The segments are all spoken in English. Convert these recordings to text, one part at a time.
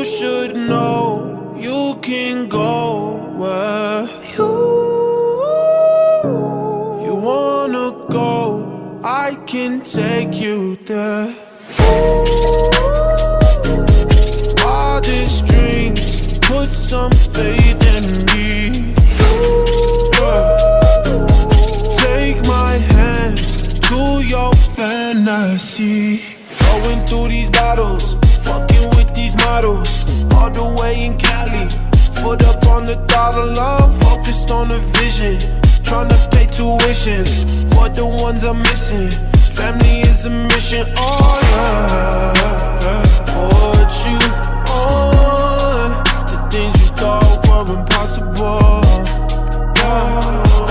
You should know you can go where you wanna go. I can take you there. Wildest dreams, put some faith in me. Take my hand to your fantasy. Going through these battles, fucking with these models, all the way in Cali. Foot up on the throttle, I'm focused on the vision. Tryna pay tuition for the ones I'm missing. Family is a mission, oh yeah. Put you on to things you thought were impossible.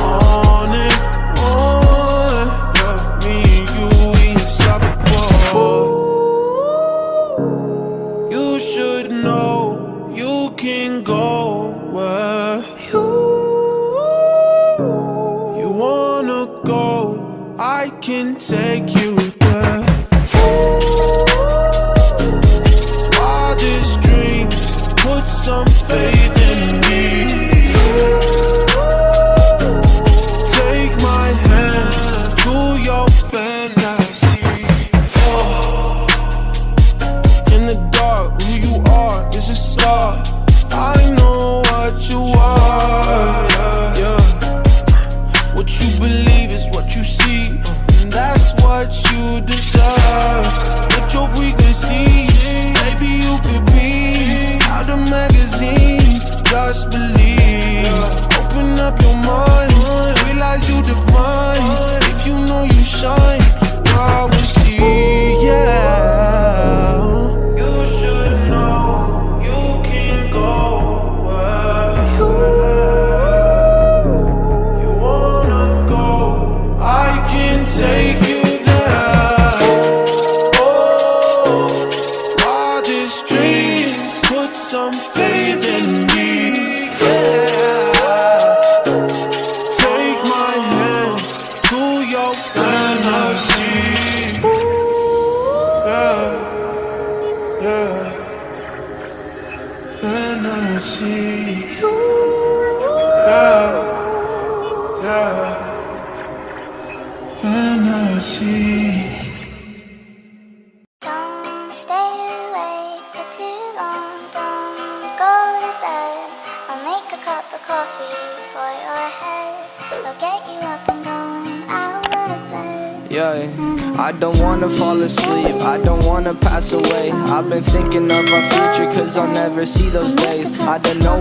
On and on, me and you, we unstoppable. You should know you can go where you wanna go. I can take you there. Wildest dreams, put some faith in me. Take my hand to your fantasy. Oh. In the dark, who you are is a star. I know what you are, yeah. What you believe is what you see, and that's what you deserve. Lift your frequencies, maybe you could be out of magazine. Just believe, open up your mind, realize you divine. If you know you shine, I will see, yeah. You should know you can go where you wanna go. I can take you there. Oh, wildest dreams, put some faith in me. Yeah. Take my hand to your fantasy. Yeah, yeah. Fantasy. Yeah, yeah. Fantasy. Don't stay awake for too long. Don't go to bed. I'll make a cup of coffee for your head. I'll get you up and going out of bed. Yeah, I don't wanna fall asleep, I don't wanna pass away. I've been thinking of our future, cause I'll never see those days. I don't know